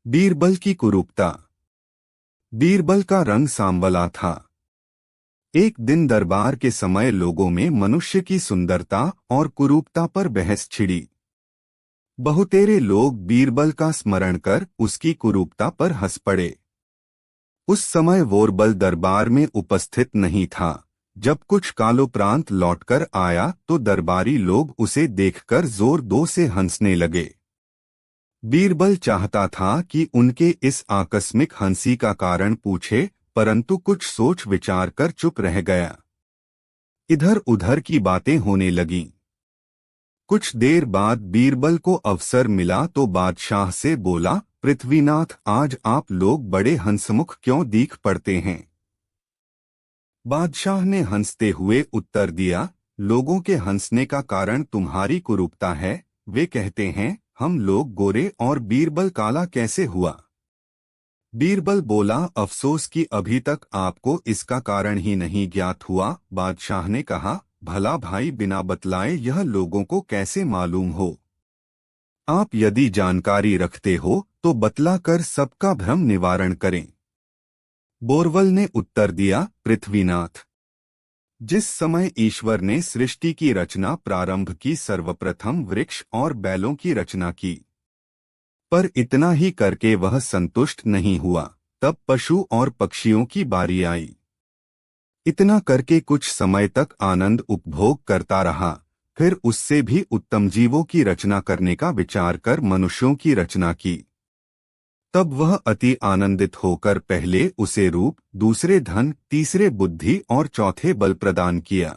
बीरबल की कुरूपता। बीरबल का रंग सांवला था। एक दिन दरबार के समय लोगों में मनुष्य की सुंदरता और कुरूपता पर बहस छिड़ी। बहुतेरे लोग बीरबल का स्मरण कर उसकी कुरूपता पर हंस पड़े। उस समय वोरबल दरबार में उपस्थित नहीं था। जब कुछ कालोपरांत लौटकर आया तो दरबारी लोग उसे देखकर जोर से हंसने लगे। बीरबल चाहता था कि उनके इस आकस्मिक हंसी का कारण पूछे, परंतु कुछ सोच विचार कर चुप रह गया। इधर उधर की बातें होने लगीं। कुछ देर बाद बीरबल को अवसर मिला तो बादशाह से बोला, पृथ्वीनाथ, आज आप लोग बड़े हंसमुख क्यों दीख पड़ते हैं? बादशाह ने हंसते हुए उत्तर दिया, लोगों के हंसने का कारण तुम्हारी कुरूपता है। वे कहते हैं हम लोग गोरे और बीरबल काला कैसे हुआ? बीरबल बोला, अफसोस कि अभी तक आपको इसका कारण ही नहीं ज्ञात हुआ। बादशाह ने कहा, भला भाई, बिना बतलाए यह लोगों को कैसे मालूम हो? आप यदि जानकारी रखते हो तो बतला कर सबका भ्रम निवारण करें। बोरवल ने उत्तर दिया, पृथ्वीनाथ, जिस समय ईश्वर ने सृष्टि की रचना प्रारंभ की, सर्वप्रथम वृक्ष और बैलों की रचना की, पर इतना ही करके वह संतुष्ट नहीं हुआ। तब पशु और पक्षियों की बारी आई। इतना करके कुछ समय तक आनंद उपभोग करता रहा। फिर उससे भी उत्तम जीवों की रचना करने का विचार कर मनुष्यों की रचना की। तब वह अति आनंदित होकर पहले उसे रूप, दूसरे धन, तीसरे बुद्धि और चौथे बल प्रदान किया।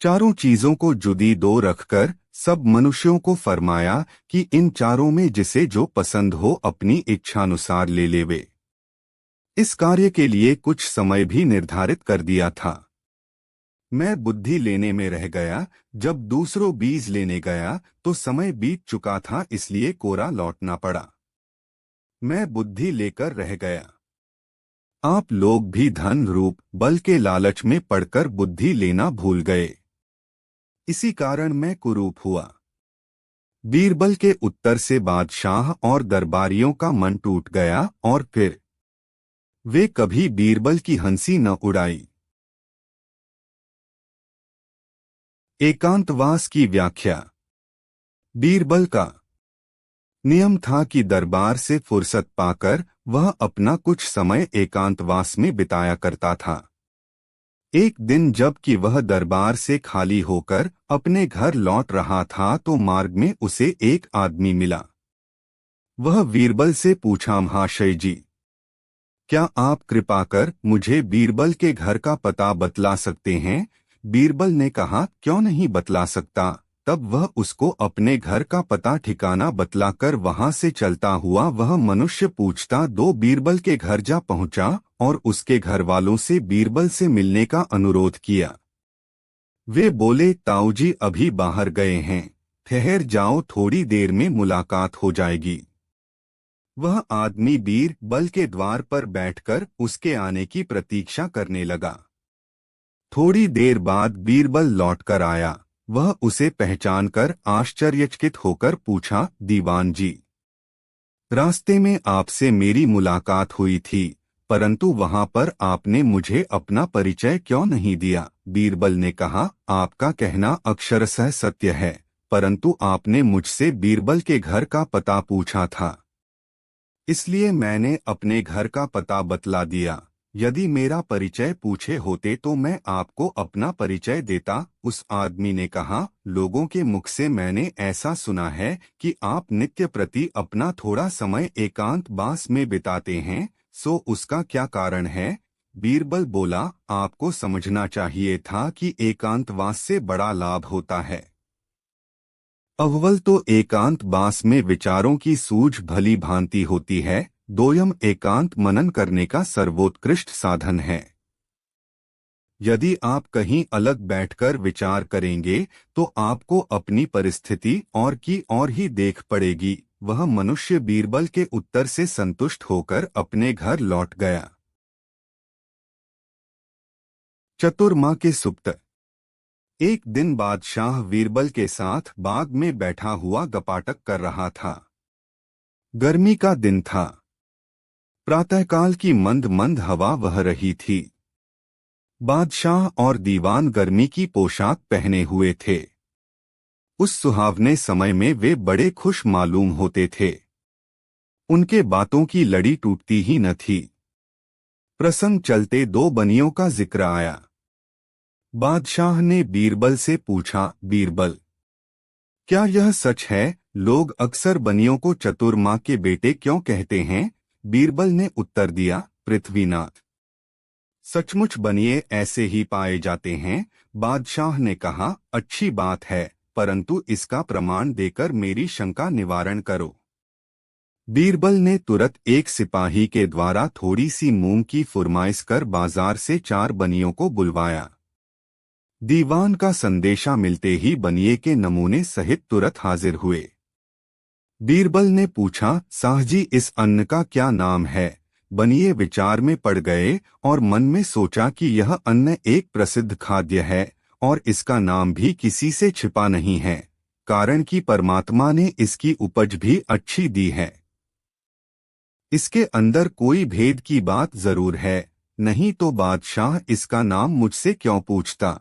चारों चीजों को जुदी दो रखकर सब मनुष्यों को फरमाया कि इन चारों में जिसे जो पसंद हो अपनी इच्छानुसार ले लेवे। इस कार्य के लिए कुछ समय भी निर्धारित कर दिया था। मैं बुद्धि लेने में रह गया। जब दूसरों बीज लेने गया तो समय बीत चुका था, इसलिए कोरा लौटना पड़ा। मैं बुद्धि लेकर रह गया। आप लोग भी धन, रूप, बल के लालच में पड़कर बुद्धि लेना भूल गए। इसी कारण मैं कुरूप हुआ। बीरबल के उत्तर से बादशाह और दरबारियों का मन टूट गया और फिर वे कभी बीरबल की हंसी न उड़ाई। एकांतवास की व्याख्या। बीरबल का नियम था कि दरबार से फुर्सत पाकर वह अपना कुछ समय एकांतवास में बिताया करता था। एक दिन जबकि वह दरबार से खाली होकर अपने घर लौट रहा था तो मार्ग में उसे एक आदमी मिला। वह बीरबल से पूछा, महाशय जी, क्या आप कृपा कर मुझे बीरबल के घर का पता बतला सकते हैं? बीरबल ने कहा, क्यों नहीं बतला सकता। तब वह उसको अपने घर का पता ठिकाना बतलाकर वहां से चलता हुआ वह मनुष्य पूछता दो बीरबल के घर जा पहुंचा और उसके घर वालों से बीरबल से मिलने का अनुरोध किया। वे बोले, ताऊजी अभी बाहर गए हैं, ठहर जाओ, थोड़ी देर में मुलाकात हो जाएगी। वह आदमी बीरबल के द्वार पर बैठकर उसके आने की प्रतीक्षा करने लगा। थोड़ी देर बाद बीरबल लौटकर आया। वह उसे पहचानकर आश्चर्यचकित होकर पूछा, दीवान जी, रास्ते में आपसे मेरी मुलाकात हुई थी, परंतु वहां पर आपने मुझे अपना परिचय क्यों नहीं दिया? बीरबल ने कहा, आपका कहना अक्षरशः सत्य है, परंतु आपने मुझसे बीरबल के घर का पता पूछा था, इसलिए मैंने अपने घर का पता बतला दिया। यदि मेरा परिचय पूछे होते तो मैं आपको अपना परिचय देता। उस आदमी ने कहा, लोगों के मुख से मैंने ऐसा सुना है कि आप नित्य प्रति अपना थोड़ा समय एकांतवास में बिताते हैं, सो उसका क्या कारण है? बीरबल बोला, आपको समझना चाहिए था कि एकांतवास से बड़ा लाभ होता है। अव्वल तो एकांतवास में विचारों की सूझ भली भांति होती है, दोयम एकांत मनन करने का सर्वोत्कृष्ट साधन है। यदि आप कहीं अलग बैठकर विचार करेंगे तो आपको अपनी परिस्थिति और ही देख पड़ेगी। वह मनुष्य बीरबल के उत्तर से संतुष्ट होकर अपने घर लौट गया। चतुर्मा के सुप्त। एक दिन बादशाह बीरबल के साथ बाग में बैठा हुआ गपाटक कर रहा था। गर्मी का दिन था। प्रातःकाल की मंद मंद हवा बह रही थी। बादशाह और दीवान गर्मी की पोशाक पहने हुए थे। उस सुहावने समय में वे बड़े खुश मालूम होते थे। उनके बातों की लड़ी टूटती ही न थी। प्रसंग चलते दो बनियों का जिक्र आया। बादशाह ने बीरबल से पूछा, बीरबल, क्या यह सच है, लोग अक्सर बनियों को चतुर माँ के बेटे क्यों कहते हैं? बीरबल ने उत्तर दिया, पृथ्वीनाथ, सचमुच बनिए ऐसे ही पाए जाते हैं। बादशाह ने कहा, अच्छी बात है, परंतु इसका प्रमाण देकर मेरी शंका निवारण करो। बीरबल ने तुरंत एक सिपाही के द्वारा थोड़ी सी मूंग की फुरमाइश कर बाजार से 4 बनियों को बुलवाया। दीवान का संदेशा मिलते ही बनिए के नमूने सहित तुरंत हाजिर हुए। बीरबल ने पूछा, साहजी, इस अन्न का क्या नाम है? बनिए विचार में पड़ गए और मन में सोचा कि यह अन्न एक प्रसिद्ध खाद्य है और इसका नाम भी किसी से छिपा नहीं है, कारण कि परमात्मा ने इसकी उपज भी अच्छी दी है। इसके अंदर कोई भेद की बात जरूर है, नहीं तो बादशाह इसका नाम मुझसे क्यों पूछता?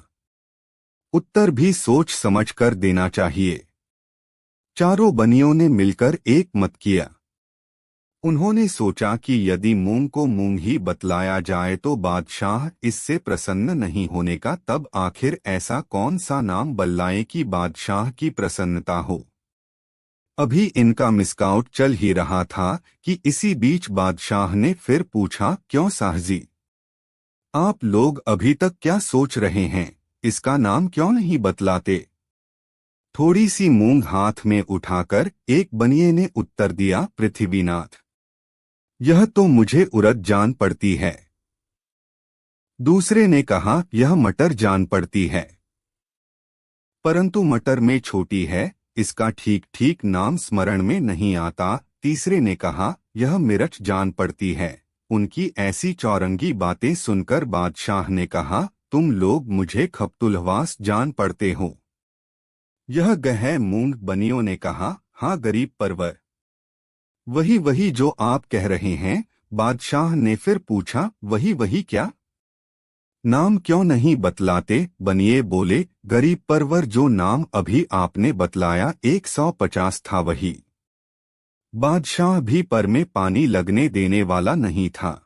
उत्तर भी सोच समझ कर देना चाहिए। चारों बनियों ने मिलकर एक मत किया। उन्होंने सोचा कि यदि मूंग को मूंग ही बतलाया जाए तो बादशाह इससे प्रसन्न नहीं होने का, तब आखिर ऐसा कौन सा नाम बल्लाए कि बादशाह की प्रसन्नता हो। अभी इनका मिसकाउट चल ही रहा था कि इसी बीच बादशाह ने फिर पूछा, क्यों साहजी, आप लोग अभी तक क्या सोच रहे हैं? इसका नाम क्यों नहीं बतलाते? थोड़ी सी मूंग हाथ में उठाकर एक बनिए ने उत्तर दिया, पृथ्वीनाथ, यह तो मुझे उड़द जान पड़ती है। दूसरे ने कहा, यह मटर जान पड़ती है, परंतु मटर में छोटी है, इसका ठीक ठीक नाम स्मरण में नहीं आता। तीसरे ने कहा, यह मिर्च जान पड़ती है। उनकी ऐसी चौरंगी बातें सुनकर बादशाह ने कहा, तुम लोग मुझे खप्तुलवास जान पड़ते हो। यह गह मूंग। बनियों ने कहा, हाँ गरीब परवर, वही वही जो आप कह रहे हैं। बादशाह ने फिर पूछा, वही वही क्या? नाम क्यों नहीं बतलाते? बनिए बोले, गरीब परवर, जो नाम अभी आपने बतलाया 150 था वही। बादशाह भी पर में पानी लगने देने वाला नहीं था।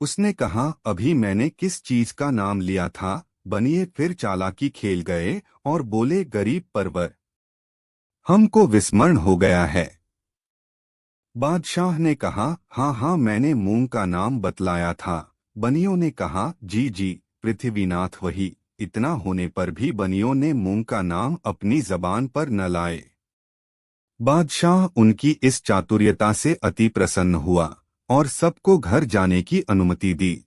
उसने कहा, अभी मैंने किस चीज का नाम लिया था? बनिए फिर चालाकी खेल गए और बोले, गरीब परवर, हमको विस्मरण हो गया है। बादशाह ने कहा, हाँ हाँ, मैंने मूंग का नाम बतलाया था। बनियों ने कहा, जी जी पृथ्वीनाथ वही। इतना होने पर भी बनियों ने मूंग का नाम अपनी जबान पर न लाए। बादशाह उनकी इस चातुर्यता से अति प्रसन्न हुआ और सबको घर जाने की अनुमति दी।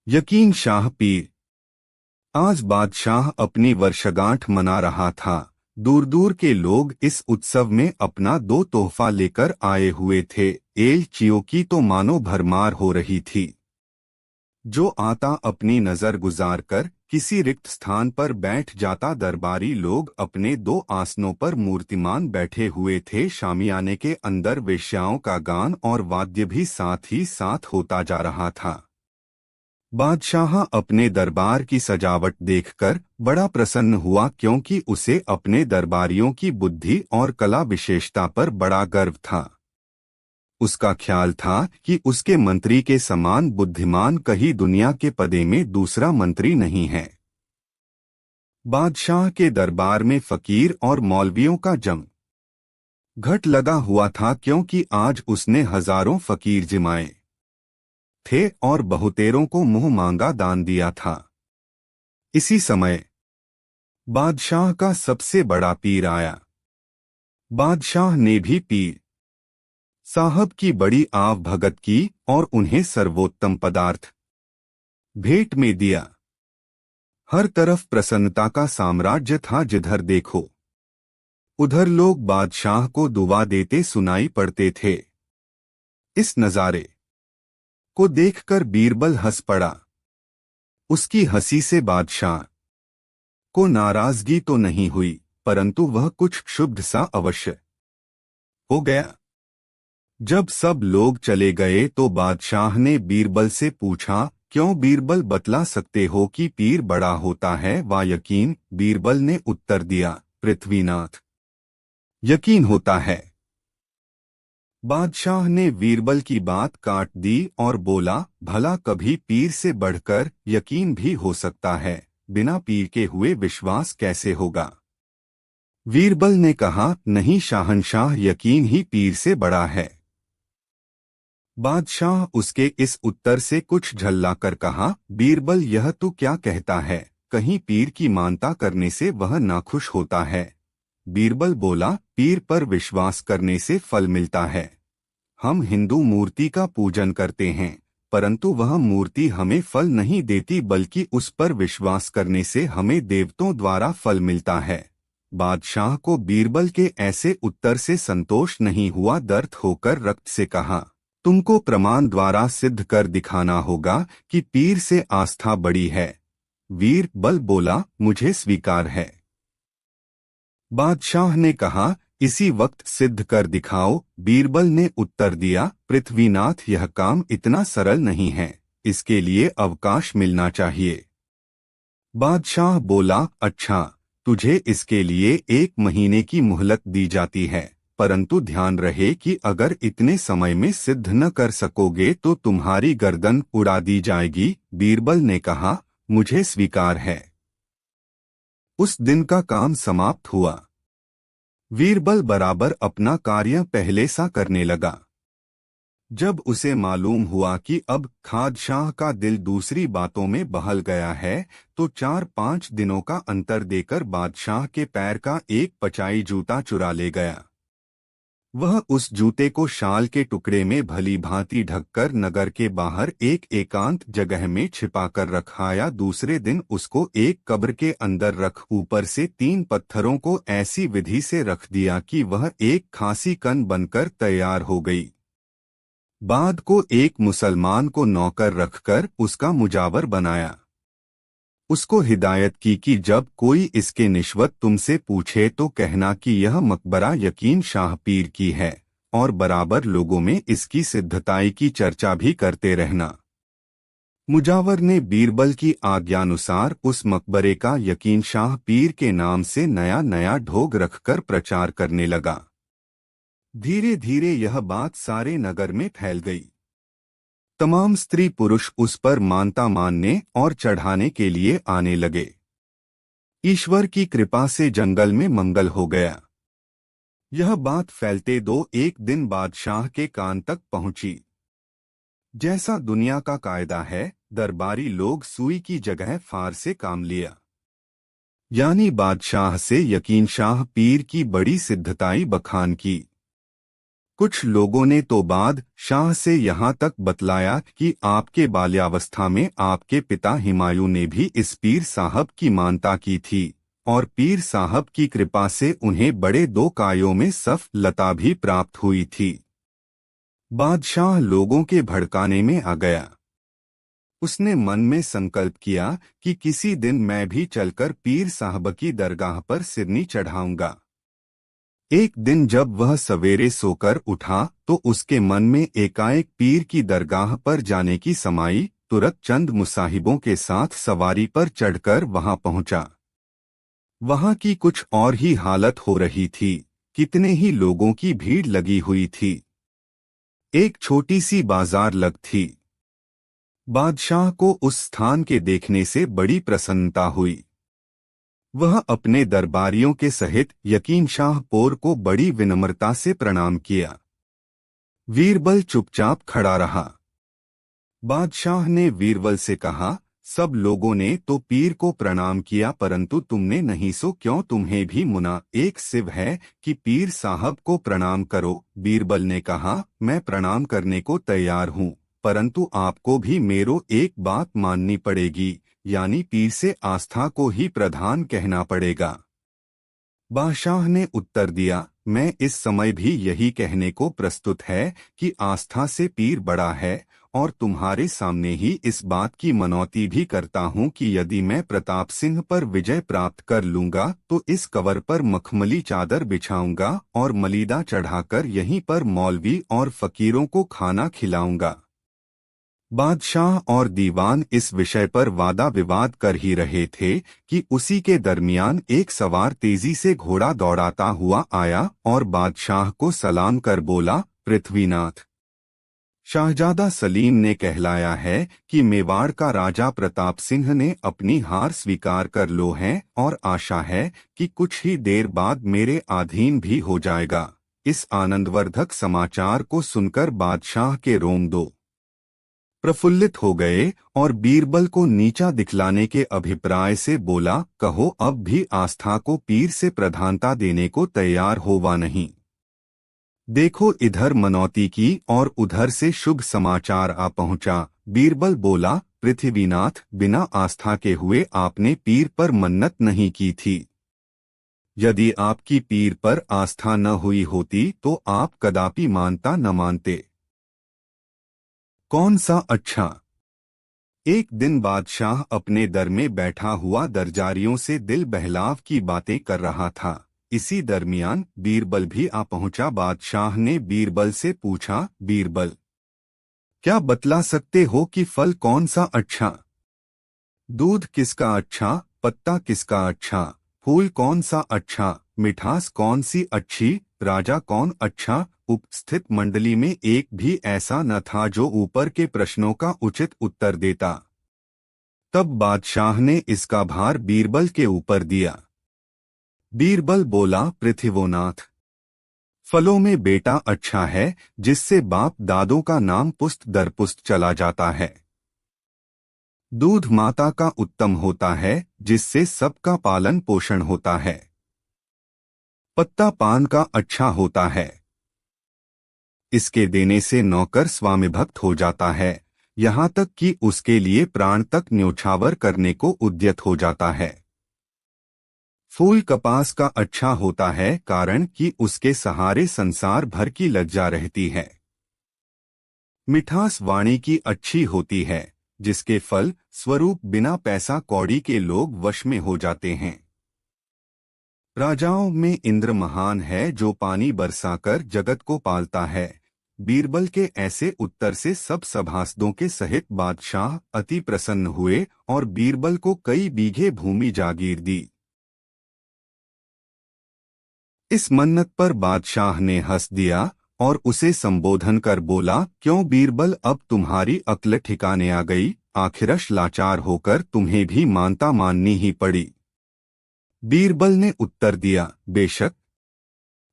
यकीन शाह पीर। आज बादशाह अपनी वर्षगांठ मना रहा था। दूर दूर के लोग इस उत्सव में अपना 2 तोहफा लेकर आए हुए थे। एलचियों की तो मानो भरमार हो रही थी। जो आता अपनी नजर गुजार कर किसी रिक्त स्थान पर बैठ जाता। दरबारी लोग अपने 2 आसनों पर मूर्तिमान बैठे हुए थे। शामियाने के अंदर वेश्याओं का गान और वाद्य भी साथ ही साथ होता जा रहा था। बादशाह अपने दरबार की सजावट देखकर बड़ा प्रसन्न हुआ, क्योंकि उसे अपने दरबारियों की बुद्धि और कला विशेषता पर बड़ा गर्व था। उसका ख्याल था कि उसके मंत्री के समान बुद्धिमान कहीं दुनिया के पदे में दूसरा मंत्री नहीं है। बादशाह के दरबार में फकीर और मौलवियों का जंग घट लगा हुआ था, क्योंकि आज उसने हजारों फकीर जिमाए थे और बहुतेरों को मुंह मांगा दान दिया था। इसी समय बादशाह का सबसे बड़ा पीर आया। बादशाह ने भी पीर साहब की बड़ी आव भगत की और उन्हें सर्वोत्तम पदार्थ भेंट में दिया। हर तरफ प्रसन्नता का साम्राज्य था। जिधर देखो उधर लोग बादशाह को दुआ देते सुनाई पड़ते थे। इस नजारे को देखकर बीरबल हंस पड़ा। उसकी हंसी से बादशाह को नाराजगी तो नहीं हुई, परंतु वह कुछ क्षुब्ध सा अवश्य हो गया। जब सब लोग चले गए तो बादशाह ने बीरबल से पूछा, क्यों बीरबल बतला सकते हो कि पीर बड़ा होता है व यकीन? बीरबल ने उत्तर दिया, पृथ्वीनाथ, यकीन होता है। बादशाह ने बीरबल की बात काट दी और बोला, भला कभी पीर से बढ़कर यकीन भी हो सकता है? बिना पीर के हुए विश्वास कैसे होगा? बीरबल ने कहा, नहीं शाहनशाह, यकीन ही पीर से बड़ा है। बादशाह उसके इस उत्तर से कुछ झल्ला कर कहा, बीरबल यह तू क्या कहता है? कहीं पीर की मानता करने से वह नाखुश होता है? बीरबल बोला, पीर पर विश्वास करने से फल मिलता है। हम हिंदू मूर्ति का पूजन करते हैं, परंतु वह मूर्ति हमें फल नहीं देती, बल्कि उस पर विश्वास करने से हमें देवताओं द्वारा फल मिलता है। बादशाह को बीरबल के ऐसे उत्तर से संतोष नहीं हुआ, दर्द होकर रक्त से कहा, तुमको प्रमाण द्वारा सिद्ध कर दिखाना होगा कि पीर से आस्था बड़ी है। बीरबल बोला, मुझे स्वीकार है। बादशाह ने कहा, इसी वक्त सिद्ध कर दिखाओ। बीरबल ने उत्तर दिया, पृथ्वीनाथ, यह काम इतना सरल नहीं है, इसके लिए अवकाश मिलना चाहिए। बादशाह बोला, अच्छा, तुझे इसके लिए 1 महीने की मोहलत दी जाती है, परंतु ध्यान रहे कि अगर इतने समय में सिद्ध न कर सकोगे तो तुम्हारी गर्दन उड़ा दी जाएगी। बीरबल ने कहा, मुझे स्वीकार है। उस दिन का काम समाप्त हुआ। बीरबल बराबर अपना कार्य पहले सा करने लगा। जब उसे मालूम हुआ कि अब खादशाह का दिल दूसरी बातों में बहल गया है, तो 4-5 दिनों का अंतर देकर बादशाह के पैर का एक पचाई जूता चुरा ले गया। वह उस जूते को शाल के टुकड़े में भली भांति ढककर नगर के बाहर एक एकांत जगह में छिपा कर रखाया। दूसरे दिन उसको एक कब्र के अंदर रख ऊपर से 3 पत्थरों को ऐसी विधि से रख दिया कि वह एक खासी कन बनकर तैयार हो गई। बाद को एक मुसलमान को नौकर रखकर उसका मुजावर बनाया। उसको हिदायत की कि जब कोई इसके निश्वत तुमसे पूछे तो कहना कि यह मकबरा यकीन शाह पीर की है, और बराबर लोगों में इसकी सिद्धताई की चर्चा भी करते रहना। मुजावर ने बीरबल की आज्ञानुसार उस मकबरे का यकीन शाह पीर के नाम से नया नया ढोग रखकर प्रचार करने लगा। धीरे धीरे यह बात सारे नगर में फैल गई। तमाम स्त्री पुरुष उस पर मानता मानने और चढ़ाने के लिए आने लगे। ईश्वर की कृपा से जंगल में मंगल हो गया। यह बात फैलते 2-1 दिन बादशाह के कान तक पहुंची। जैसा दुनिया का कायदा है, दरबारी लोग सुई की जगह फार से काम लिया, यानी बादशाह से यकीन शाह पीर की बड़ी सिद्धताई बखान की। कुछ लोगों ने तो बाद शाह से यहाँ तक बतलाया कि आपके बाल्यावस्था में आपके पिता हुमायूं ने भी इस पीर साहब की मानता की थी, और पीर साहब की कृपा से उन्हें बड़े 2 कायों में सफ लता भी प्राप्त हुई थी। बादशाह लोगों के भड़काने में आ गया। उसने मन में संकल्प किया कि किसी दिन मैं भी चलकर पीर साहब की दरगाह पर सिरनी चढ़ाऊंगा। एक दिन जब वह सवेरे सोकर उठा तो उसके मन में एकाएक पीर की दरगाह पर जाने की समाई। तुरंत चंद मुसाहिबों के साथ सवारी पर चढ़कर वहां पहुंचा। वहां की कुछ और ही हालत हो रही थी। कितने ही लोगों की भीड़ लगी हुई थी। एक छोटी सी बाजार लग थी। बादशाह को उस स्थान के देखने से बड़ी प्रसन्नता हुई। वह अपने दरबारियों के सहित यकीन शाह पोर को बड़ी विनम्रता से प्रणाम किया। बीरबल चुपचाप खड़ा रहा। बादशाह ने बीरबल से कहा, सब लोगों ने तो पीर को प्रणाम किया, परंतु तुमने नहीं, सो क्यों? तुम्हें भी मुना एक सिव है कि पीर साहब को प्रणाम करो। बीरबल ने कहा, मैं प्रणाम करने को तैयार हूँ, परंतु आपको भी मेरो एक बात माननी पड़ेगी, यानी पीर से आस्था को ही प्रधान कहना पड़ेगा। बादशाह ने उत्तर दिया, मैं इस समय भी यही कहने को प्रस्तुत है कि आस्था से पीर बड़ा है, और तुम्हारे सामने ही इस बात की मनौती भी करता हूँ कि यदि मैं प्रताप सिंह पर विजय प्राप्त कर लूंगा तो इस कवर पर मखमली चादर बिछाऊंगा और मलीदा चढ़ाकर यहीं पर मौलवी और फकीरों को खाना खिलाऊंगा। बादशाह और दीवान इस विषय पर वादा विवाद कर ही रहे थे कि उसी के दरमियान एक सवार तेजी से घोड़ा दौड़ाता हुआ आया और बादशाह को सलाम कर बोला, पृथ्वीनाथ, शाहजादा सलीम ने कहलाया है कि मेवाड़ का राजा प्रताप सिंह ने अपनी हार स्वीकार कर लो है और आशा है कि कुछ ही देर बाद मेरे अधीन भी हो जाएगा। इस आनंदवर्धक समाचार को सुनकर बादशाह के रोम दो प्रफुल्लित हो गए और बीरबल को नीचा दिखलाने के अभिप्राय से बोला, कहो अब भी आस्था को पीर से प्रधानता देने को तैयार हो वा नहीं। देखो इधर मनौती की और उधर से शुभ समाचार आ पहुंचा। बीरबल बोला, पृथ्वीनाथ, बिना आस्था के हुए आपने पीर पर मन्नत नहीं की थी। यदि आपकी पीर पर आस्था न हुई होती तो आप कदापि मानता न मानते। कौन सा अच्छा। एक दिन बादशाह अपने दर में बैठा हुआ दरजारियों से दिल बहलाव की बातें कर रहा था। इसी दरमियान बीरबल भी आ पहुंचा। बादशाह ने बीरबल से पूछा, बीरबल, क्या बतला सकते हो कि फल कौन सा अच्छा? दूध किसका अच्छा, पत्ता किसका अच्छा, फूल कौन सा अच्छा, मिठास कौन सी अच्छी, राजा कौन अच्छा? उपस्थित मंडली में एक भी ऐसा न था जो ऊपर के प्रश्नों का उचित उत्तर देता। तब बादशाह ने इसका भार बीरबल के ऊपर दिया। बीरबल बोला, पृथ्वीनाथ, फलों में बेटा अच्छा है जिससे बाप दादों का नाम पुस्त दर पुस्त चला जाता है। दूध माता का उत्तम होता है जिससे सबका पालन पोषण होता है। पत्ता पान का अच्छा होता है, इसके देने से नौकर स्वामिभक्त हो जाता है, यहाँ तक कि उसके लिए प्राण तक न्योछावर करने को उद्यत हो जाता है। फूल कपास का अच्छा होता है कारण कि उसके सहारे संसार भर की लज्जा रहती है। मिठास वाणी की अच्छी होती है जिसके फल स्वरूप बिना पैसा कौड़ी के लोग वश में हो जाते हैं। राजाओं में इंद्र महान है जो पानी बरसाकर जगत को पालता है। बीरबल के ऐसे उत्तर से सब सभासदों के सहित बादशाह अति प्रसन्न हुए और बीरबल को कई बीघे भूमि जागीर दी। इस मन्नत पर बादशाह ने हंस दिया और उसे संबोधन कर बोला, क्यों बीरबल, अब तुम्हारी अक्ल ठिकाने आ गई? आखिरश लाचार होकर तुम्हें भी मानता माननी ही पड़ी। बीरबल ने उत्तर दिया, बेशक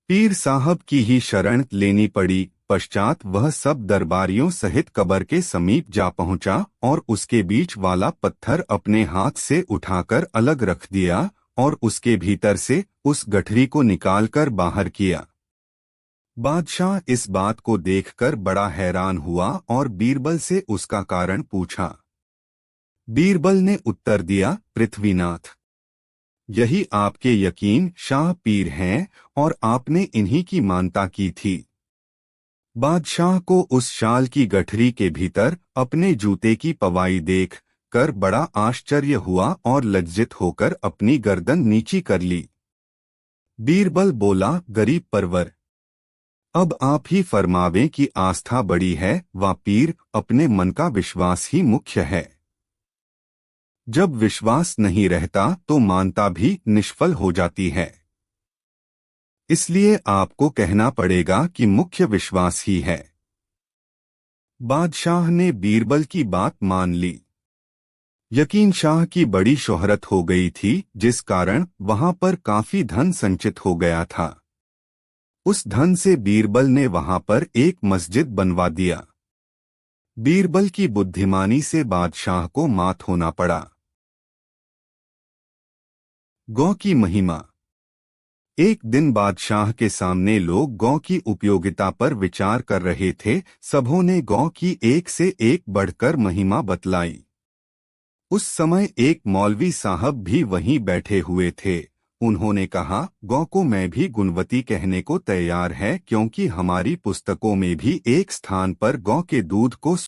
पीर साहब की ही शरण लेनी पड़ी। पश्चात वह सब दरबारियों सहित कब्र के समीप जा पहुंचा और उसके बीच वाला पत्थर अपने हाथ से उठाकर अलग रख दिया और उसके भीतर से उस गठरी को निकालकर बाहर किया। बादशाह इस बात को देखकर बड़ा हैरान हुआ और बीरबल से उसका कारण पूछा। बीरबल ने उत्तर दिया, पृथ्वीनाथ, यही आपके यकीन शाह पीर हैं और आपने इन्हीं की मानता की थी। बादशाह को उस शाल की गठरी के भीतर अपने जूते की पवाई देख कर बड़ा आश्चर्य हुआ और लज्जित होकर अपनी गर्दन नीची कर ली। बीरबल बोला, गरीब परवर, अब आप ही फरमावें कि आस्था बड़ी है व पीर अपने मन का विश्वास ही मुख्य है। जब विश्वास नहीं रहता तो मानता भी निष्फल हो जाती है। इसलिए आपको कहना पड़ेगा कि मुख्य विश्वास ही है। बादशाह ने बीरबल की बात मान ली। यकीन शाह की बड़ी शोहरत हो गई थी जिस कारण वहां पर काफी धन संचित हो गया था। उस धन से बीरबल ने वहां पर एक मस्जिद बनवा दिया। बीरबल की बुद्धिमानी से बादशाह को मात होना पड़ा। गौ की महिमा। एक दिन बादशाह के सामने लोग गौ की उपयोगिता पर विचार कर रहे थे। सबों ने गौ की एक से एक बढ़कर महिमा बतलाई। उस समय एक मौलवी साहब भी वहीं बैठे हुए थे उन्होंने कहा, गौ को मैं भी गुणवती कहने को तैयार है, क्योंकि हमारी पुस्तकों में भी एक स्थान पर गौ के दूध को